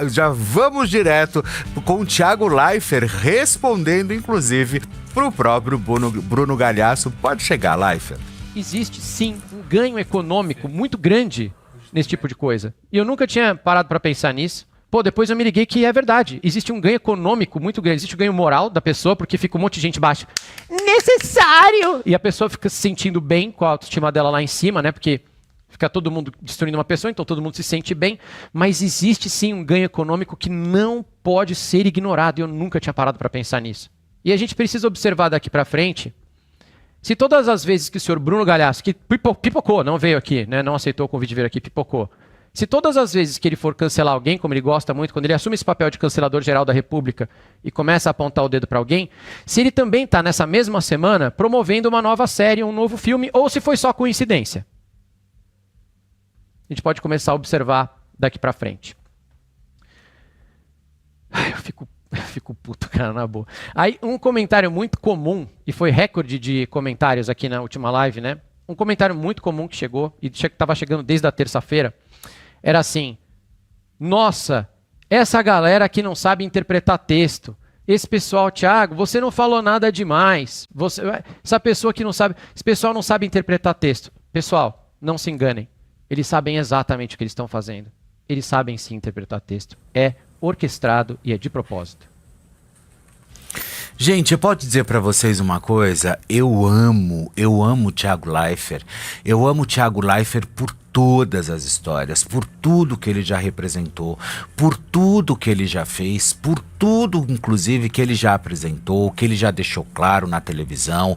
já vamos direto com o Thiago Leifert respondendo, inclusive, pro próprio Bruno Galhaço. Pode chegar, Leifert. Existe, sim, um ganho econômico muito grande nesse tipo de coisa. E eu nunca tinha parado para pensar nisso. Pô, depois eu me liguei que é verdade. Existe um ganho econômico muito grande. Existe um ganho moral da pessoa, porque fica um monte de gente baixa. Necessário! E a pessoa fica se sentindo bem com a autoestima dela lá em cima, né? Porque fica todo mundo destruindo uma pessoa, então todo mundo se sente bem. Mas existe sim um ganho econômico que não pode ser ignorado. E eu nunca tinha parado para pensar nisso. E a gente precisa observar daqui para frente. Se todas as vezes que o senhor Bruno Galhaço, que pipocou, não veio aqui, né? Não aceitou o convite de vir aqui, pipocou. Se todas as vezes que ele for cancelar alguém, como ele gosta muito, quando ele assume esse papel de cancelador geral da República e começa a apontar o dedo para alguém, se ele também está nessa mesma semana promovendo uma nova série, um novo filme, ou se foi só coincidência. A gente pode começar a observar daqui para frente. Eu fico puto, cara, na boa. Aí, um comentário muito comum, e foi recorde de comentários aqui na última live, né? Um comentário muito comum que chegou, e estava chegando desde a terça-feira, era assim: nossa, essa galera que não sabe interpretar texto, esse pessoal, Thiago, você não falou nada demais, essa pessoa que não sabe, esse pessoal não sabe interpretar texto. Pessoal, não se enganem, eles sabem exatamente o que eles estão fazendo, eles sabem sim interpretar texto, é orquestrado e é de propósito. Gente, eu posso dizer pra vocês uma coisa? Eu amo o Thiago Leifert. Eu amo o Thiago Leifert por todas as histórias, por tudo que ele já representou, por tudo que ele já fez, por tudo, inclusive, que ele já apresentou, que ele já deixou claro na televisão,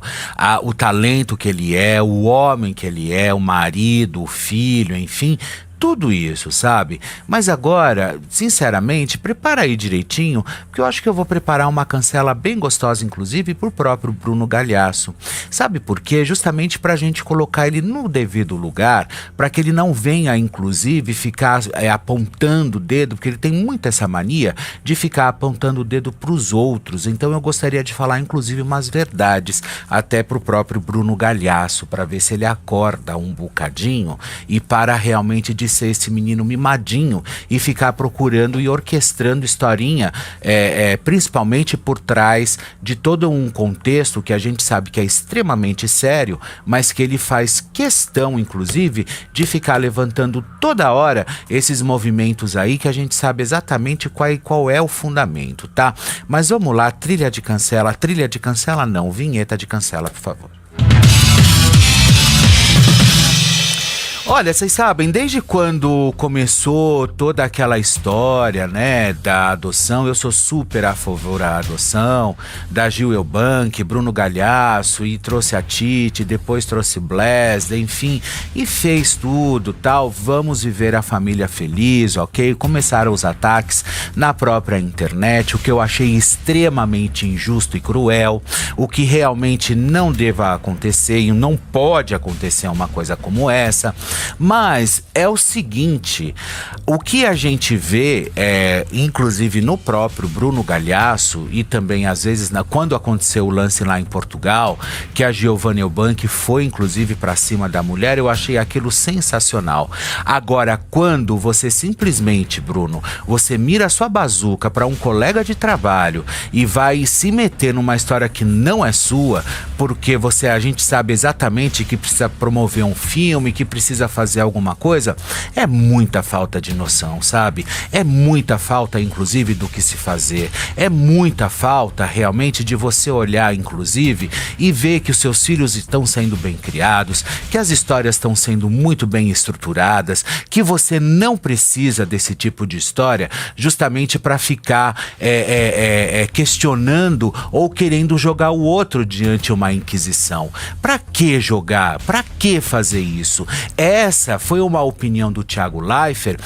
o talento que ele é, o homem que ele é, o marido, o filho, enfim... Tudo isso, sabe? Mas agora, sinceramente, prepara aí direitinho, porque eu acho que eu vou preparar uma cancela bem gostosa, inclusive, pro próprio Bruno Galhaço. Sabe por quê? Justamente pra gente colocar ele no devido lugar, pra que ele não venha, inclusive, ficar apontando o dedo, porque ele tem muito essa mania de ficar apontando o dedo pros outros. Então eu gostaria de falar, inclusive, umas verdades, até pro próprio Bruno Galhaço, pra ver se ele acorda um bocadinho e para realmente de ser esse menino mimadinho e ficar procurando e orquestrando historinha, principalmente por trás de todo um contexto que a gente sabe que é extremamente sério, mas que ele faz questão, inclusive, de ficar levantando toda hora esses movimentos aí que a gente sabe exatamente qual é o fundamento, tá? Mas vamos lá, trilha de cancela não, vinheta de cancela, por favor. Olha, vocês sabem, desde quando começou toda aquela história, né, da adoção, eu sou super a favor da adoção, da Gil Eubank, Bruno Galhaço, e trouxe a Titi, depois trouxe Blessed, enfim, e fez tudo, tal, vamos viver a família feliz, ok? Começaram os ataques na própria internet, o que eu achei extremamente injusto e cruel, o que realmente não deva acontecer e não pode acontecer uma coisa como essa. Mas é o seguinte, o que a gente vê, inclusive no próprio Bruno Galhaço e também às vezes quando aconteceu o lance lá em Portugal, que a Giovanna Eubank foi inclusive para cima da mulher, eu achei aquilo sensacional. Agora, quando você simplesmente, Bruno, você mira a sua bazuca para um colega de trabalho e vai se meter numa história que não é sua, porque a gente sabe exatamente que precisa promover um filme, que precisa fazer alguma coisa, é muita falta de noção, sabe? É muita falta, inclusive, do que se fazer. É muita falta, realmente, de você olhar, inclusive, e ver que os seus filhos estão sendo bem criados, que as histórias estão sendo muito bem estruturadas, que você não precisa desse tipo de história justamente para ficar questionando ou querendo jogar o outro diante uma inquisição. Para que jogar? Para que fazer isso? Essa foi uma opinião do Thiago Leifert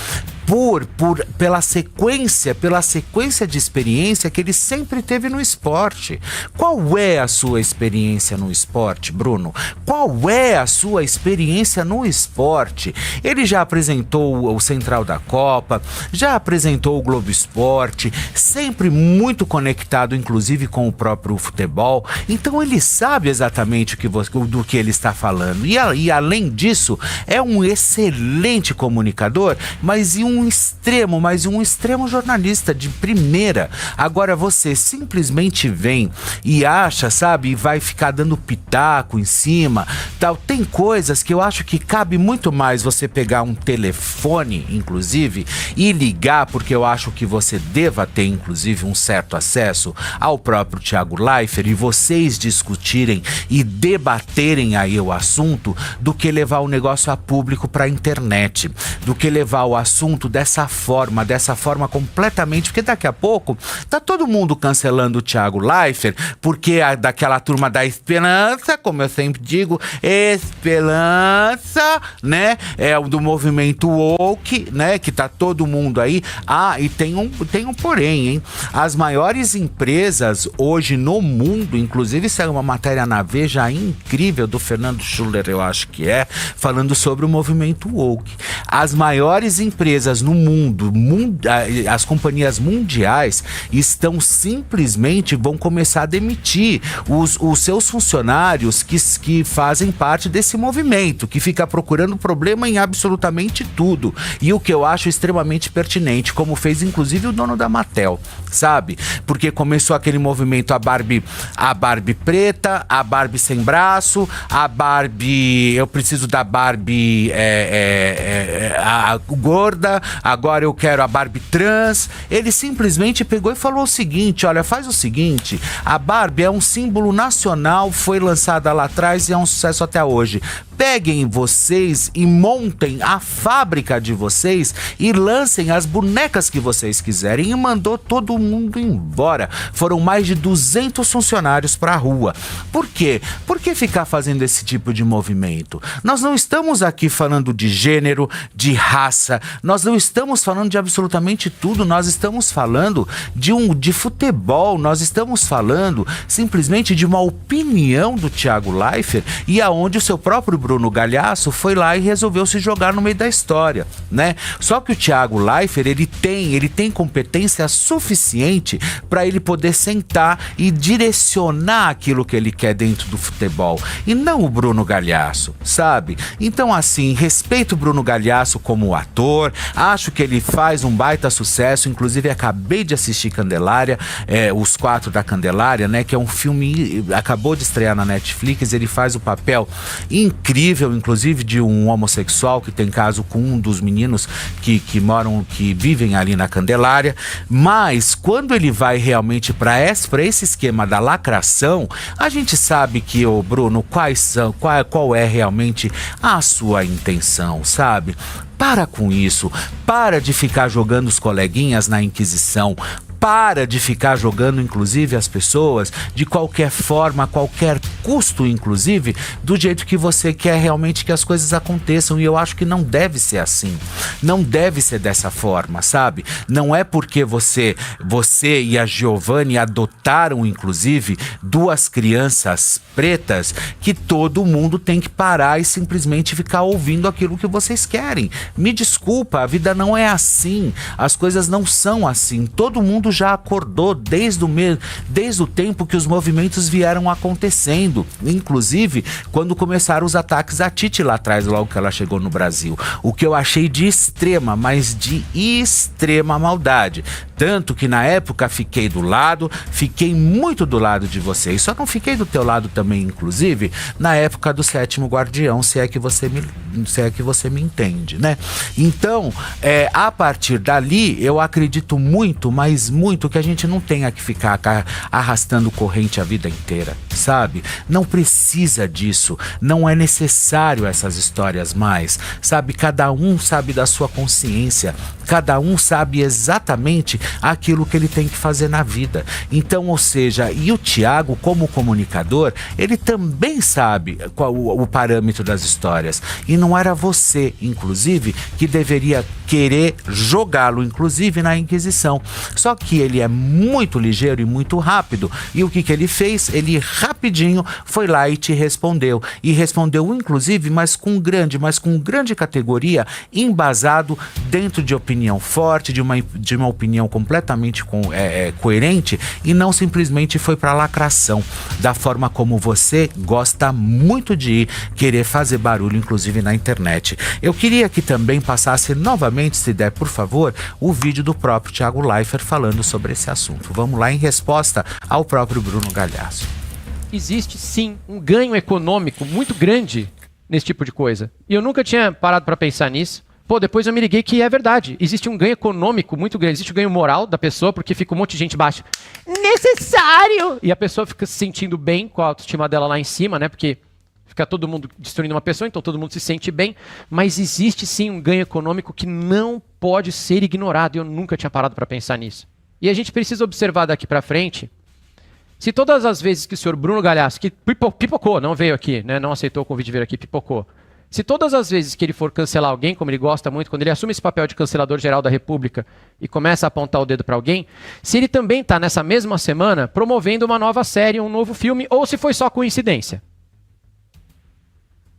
pela sequência de experiência que ele sempre teve no esporte. Qual é a sua experiência no esporte, Bruno? Qual é a sua experiência no esporte? Ele já apresentou o Central da Copa, já apresentou o Globo Esporte, sempre muito conectado, inclusive, com o próprio futebol. Então ele sabe exatamente do que ele está falando. E além disso, é um excelente comunicador, mas e um um extremo, mas um extremo jornalista de primeira. Agora você simplesmente vem e acha, sabe, e vai ficar dando pitaco em cima, tal. Tem coisas que eu acho que cabe muito mais você pegar um telefone, inclusive, e ligar, porque eu acho que você deva ter, inclusive, um certo acesso ao próprio Thiago Leifert e vocês discutirem e debaterem aí o assunto, do que levar o negócio a público para a internet, do que levar o assunto dessa forma completamente, porque daqui a pouco tá todo mundo cancelando o Thiago Leifert, porque daquela turma da esperança, como eu sempre digo, esperança, né, do movimento woke, né, que tá todo mundo aí. E tem um porém, hein? As maiores empresas hoje no mundo, inclusive saiu uma matéria na Veja incrível do Fernando Schuller, eu acho que falando sobre o movimento woke. As maiores empresas no mundo, as companhias mundiais estão simplesmente, vão começar a demitir os seus funcionários que fazem parte desse movimento, que fica procurando problema em absolutamente tudo. E o que eu acho extremamente pertinente, como fez inclusive o dono da Mattel, sabe? Porque começou aquele movimento, a Barbie preta, a Barbie sem braço, a Barbie, eu preciso da Barbie a gorda, agora eu quero a Barbie trans. Ele simplesmente pegou e falou o seguinte: olha, faz o seguinte, a Barbie é um símbolo nacional, foi lançada lá atrás e é um sucesso até hoje. Peguem vocês e montem a fábrica de vocês e lancem as bonecas que vocês quiserem. E mandou todo mundo embora. Foram mais de 200 funcionários para a rua. Por quê? Por que ficar fazendo esse tipo de movimento? Nós não estamos aqui falando de gênero, de raça, nós não estamos falando de absolutamente tudo, nós estamos falando de futebol, nós estamos falando simplesmente de uma opinião do Thiago Leifert, e aonde o seu próprio Bruno Galhaço foi lá e resolveu se jogar no meio da história, né? Só que o Thiago Leifert, ele tem competência suficiente para ele poder sentar e direcionar aquilo que ele quer dentro do futebol, e não o Bruno Galhaço, sabe? Então, assim, respeito o Bruno Galhaço como ator, acho que ele faz um baita sucesso, inclusive acabei de assistir Candelária, Os Quatro da Candelária, né, que é um filme, acabou de estrear na Netflix. Ele faz o papel incrível, inclusive, de um homossexual que tem caso com um dos meninos que vivem ali na Candelária. Mas quando ele vai realmente para esse esquema da lacração, a gente sabe que, ô Bruno, qual é realmente a sua intenção, sabe? Para com isso, para de ficar jogando os coleguinhas na Inquisição, para de ficar jogando, inclusive, as pessoas de qualquer forma, a qualquer custo, inclusive, do jeito que você quer realmente que as coisas aconteçam. E eu acho que não deve ser assim. Não deve ser dessa forma, sabe? Não é porque você e a Giovanni adotaram, inclusive, 2 crianças pretas que todo mundo tem que parar e simplesmente ficar ouvindo aquilo que vocês querem. Me desculpa, a vida não é assim. As coisas não são assim. Todo mundo já acordou desde o tempo que os movimentos vieram acontecendo, inclusive quando começaram os ataques à Titi lá atrás, logo que ela chegou no Brasil, o que eu achei de extrema, mas de extrema maldade, tanto que na época fiquei muito do lado de vocês, só não fiquei do teu lado também, inclusive, na época do Sétimo Guardião, se é que você me entende, né? Então, a partir dali, eu acredito muito, mas muito, que a gente não tenha que ficar arrastando corrente a vida inteira, sabe? Não precisa disso, não é necessário essas histórias mais, sabe? Cada um sabe da sua consciência, cada um sabe exatamente aquilo que ele tem que fazer na vida. Então, ou seja, e o Thiago, como comunicador, ele também sabe qual o parâmetro das histórias, e não era você, inclusive, que deveria querer jogá-lo, inclusive, na Inquisição. Só que ele é muito ligeiro e muito rápido, e o que ele fez? Ele rapidinho foi lá e te respondeu, e respondeu inclusive, mas com grande categoria, embasado dentro de opinião forte, de uma opinião completamente coerente, e não simplesmente foi para lacração, da forma como você gosta muito de querer fazer barulho, inclusive na internet. Eu queria que também passasse novamente gentilmente, se der, por favor, o vídeo do próprio Thiago Leifert falando sobre esse assunto. Vamos lá, em resposta ao próprio Bruno Galhaço. Existe sim um ganho econômico muito grande nesse tipo de coisa. E eu nunca tinha parado para pensar nisso. Pô, depois eu me liguei que é verdade. Existe um ganho econômico muito grande. Existe um ganho moral da pessoa, porque fica um monte de gente baixa. Necessário! E a pessoa fica se sentindo bem com a autoestima dela lá em cima, né? Porque fica todo mundo destruindo uma pessoa, então todo mundo se sente bem. Mas existe sim um ganho econômico que não pode ser ignorado. E eu nunca tinha parado para pensar nisso. E a gente precisa observar daqui para frente. Se todas as vezes que o senhor Bruno Galhaço, que pipocou, não veio aqui, né? Não aceitou o convite de vir aqui, pipocou. Se todas as vezes que ele for cancelar alguém, como ele gosta muito, quando ele assume esse papel de cancelador geral da República e começa a apontar o dedo para alguém, se ele também está nessa mesma semana promovendo uma nova série, um novo filme, ou se foi só coincidência.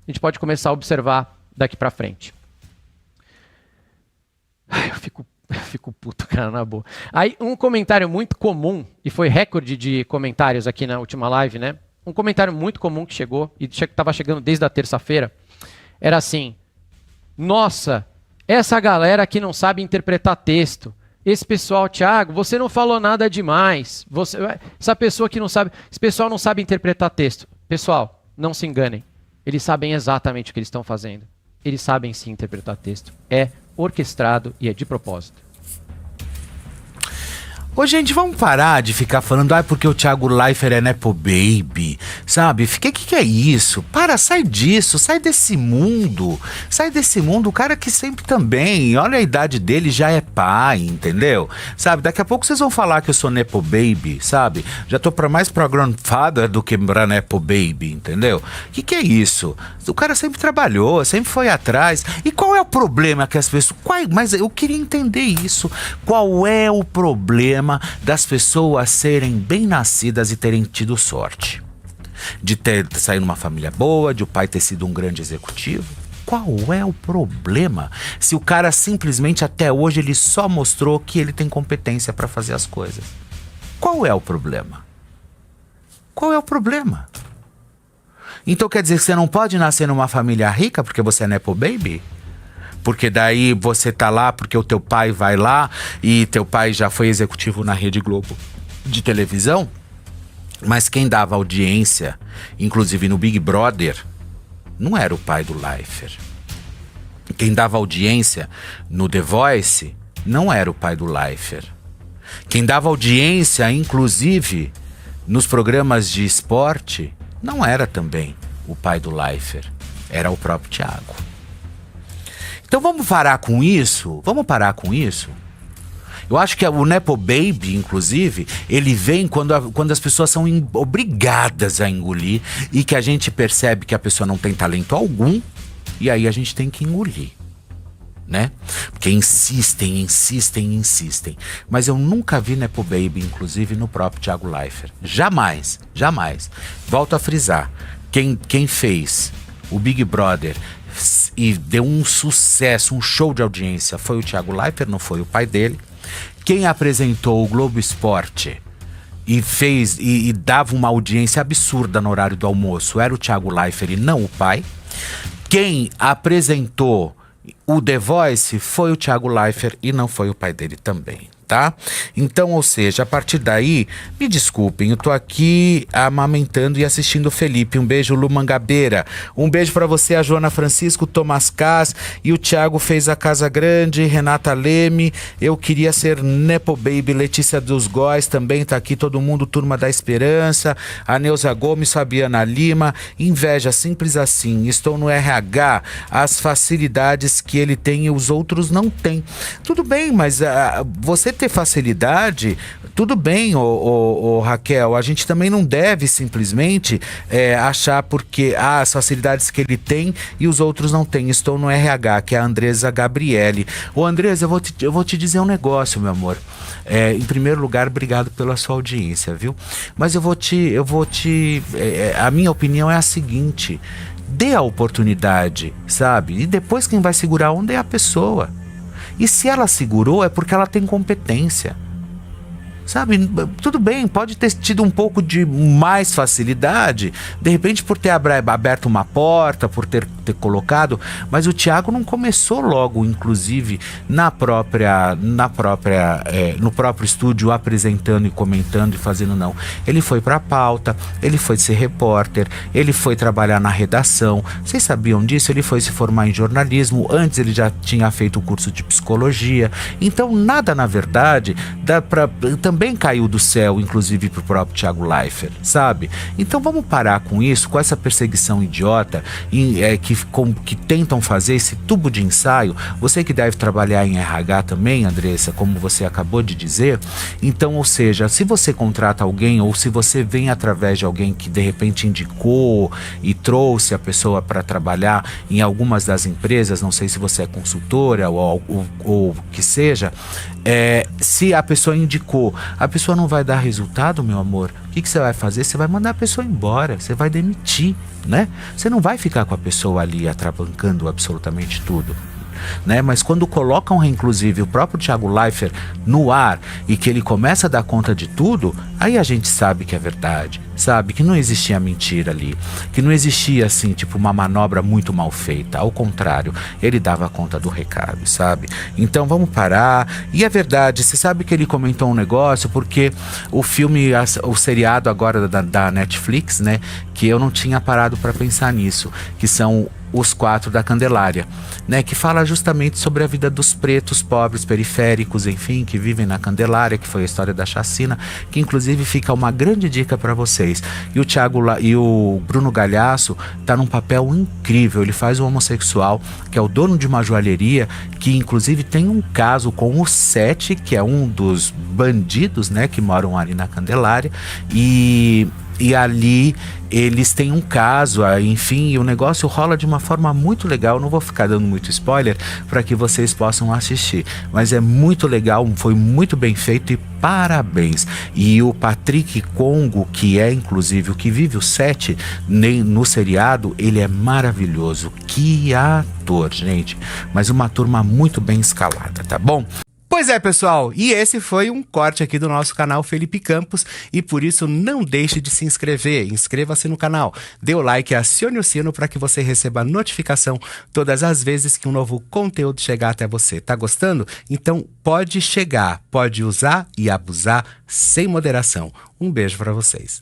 A gente pode começar a observar daqui para frente. Ai, eu fico puto, cara, na boa. Aí, um comentário muito comum, e foi recorde de comentários aqui na última live, né? Um comentário muito comum que chegou, e estava chegando desde a terça-feira, era assim: nossa, essa galera que não sabe interpretar texto, esse pessoal, Thiago, você não falou nada demais, essa pessoa que não sabe, esse pessoal não sabe interpretar texto. Pessoal, não se enganem, eles sabem exatamente o que eles estão fazendo. Eles sabem sim interpretar texto, é orquestrado e é de propósito. Ô, gente, vamos parar de ficar falando, porque o Thiago Leifert é Nepo Baby, sabe? Que é isso? Sai disso, sai desse mundo, o cara que sempre também, olha a idade dele, já é pai, entendeu? Sabe, daqui a pouco vocês vão falar que eu sou Nepo Baby, sabe? Já tô mais pra grandfather do que pra Nepo Baby, entendeu? Que é isso? O cara sempre trabalhou, sempre foi atrás, e qual é o problema que as pessoas... Mas eu queria entender isso, qual é o problema das pessoas serem bem nascidas e terem tido sorte de ter saído numa família boa, de o pai ter sido um grande executivo? Qual é o problema se o cara simplesmente até hoje ele só mostrou que ele tem competência para fazer as coisas? Qual é o problema? Qual é o problema? Então quer dizer que você não pode nascer numa família rica porque você é Nepo Baby? Porque daí você tá lá porque o teu pai vai lá e teu pai já foi executivo na Rede Globo de televisão? Mas quem dava audiência, inclusive no Big Brother, não era o pai do Leifert. Quem dava audiência no The Voice não era o pai do Leifert. Quem dava audiência, inclusive, nos programas de esporte, não era também o pai do Leifert. Era o próprio Thiago. Então vamos parar com isso? Eu acho que o Nepo Baby, inclusive, ele vem quando as pessoas são obrigadas a engolir e que a gente percebe que a pessoa não tem talento algum e aí a gente tem que engolir, né? Porque insistem. Mas eu nunca vi Nepo Baby, inclusive, no próprio Thiago Leifert. Jamais. Volto a frisar. Quem fez o Big Brother e deu um sucesso, um show de audiência, foi o Thiago Leifert, não foi o pai dele. Quem apresentou o Globo Esporte e dava uma audiência absurda no horário do almoço era o Thiago Leifert e não o pai. Quem apresentou o The Voice foi o Thiago Leifert e não foi o pai dele também, tá? Então, ou seja, a partir daí, me desculpem, eu tô aqui amamentando e assistindo o Felipe. Um beijo, Lu Mangabeira. Um beijo pra você, a Joana Francisco, Tomás Cas, e o Thiago fez a Casa Grande, Renata Leme, eu queria ser Nepo Baby, Letícia dos Góes também tá aqui, todo mundo, Turma da Esperança, a Neuza Gomes, Fabiana Lima, inveja, simples assim, estou no RH, as facilidades que ele tem e os outros não têm. Tudo bem, mas você ter facilidade, tudo bem, Raquel, a gente também não deve simplesmente achar porque as facilidades que ele tem e os outros não têm. Estou no RH, que é a Andresa Gabriele. Andresa, eu vou te dizer um negócio, meu amor. Em primeiro lugar, obrigado pela sua audiência, viu? Mas a minha opinião é a seguinte: dê a oportunidade, sabe? E depois quem vai segurar a onda é a pessoa. E se ela segurou é porque ela tem competência. Sabe, tudo bem, pode ter tido um pouco de mais facilidade, de repente por ter aberto uma porta, por ter ter colocado, mas o Thiago não começou logo, inclusive, no próprio estúdio, apresentando e comentando e fazendo, não. Ele foi pra pauta, ele foi ser repórter, ele foi trabalhar na redação. Vocês sabiam disso? Ele foi se formar em jornalismo, antes ele já tinha feito o curso de psicologia. Então nada, na verdade, também caiu do céu, inclusive pro próprio Thiago Leifert, sabe? Então vamos parar com isso, com essa perseguição idiota que tentam fazer esse tubo de ensaio. Você que deve trabalhar em RH também, Andressa, como você acabou de dizer. Então, ou seja, se você contrata alguém ou se você vem através de alguém que de repente indicou e trouxe a pessoa para trabalhar em algumas das empresas, não sei se você é consultora ou que seja, se a pessoa indicou, a pessoa não vai dar resultado, meu amor, o que você vai fazer? Você vai mandar a pessoa embora, você vai demitir, né? Você não vai ficar com a pessoa ali atrabancando absolutamente tudo, né? Mas quando colocam, inclusive, o próprio Thiago Leifert no ar e que ele começa a dar conta de tudo, aí a gente sabe que é verdade, sabe? Que não existia mentira ali, que não existia, assim, tipo, uma manobra muito mal feita. Ao contrário, ele dava conta do recado, sabe? Então vamos parar. E é verdade, você sabe que ele comentou um negócio, porque o filme, o seriado agora da Netflix, né, que eu não tinha parado para pensar nisso, que são Os Quatro da Candelária, né, que fala justamente sobre a vida dos pretos, pobres, periféricos, enfim, que vivem na Candelária, que foi a história da chacina, que inclusive fica uma grande dica para vocês. E o Bruno Galhaço tá num papel incrível. Ele faz um homossexual que é o dono de uma joalheria, que inclusive tem um caso com o Sete, que é um dos bandidos, né, que moram ali na Candelária, e ali eles têm um caso, enfim, e o negócio rola de uma forma muito legal. Não vou ficar dando muito spoiler para que vocês possam assistir, mas é muito legal, foi muito bem feito e parabéns. E o Patrick Congo, que é inclusive o que vive o Sete no seriado, ele é maravilhoso. Que ator, gente, mas uma turma muito bem escalada, tá bom? Pois é, pessoal, e esse foi um corte aqui do nosso canal Felipe Campos, e por isso não deixe de se inscrever, inscreva-se no canal, dê o like e acione o sino para que você receba notificação todas as vezes que um novo conteúdo chegar até você. Tá gostando? Então pode chegar, pode usar e abusar sem moderação. Um beijo para vocês.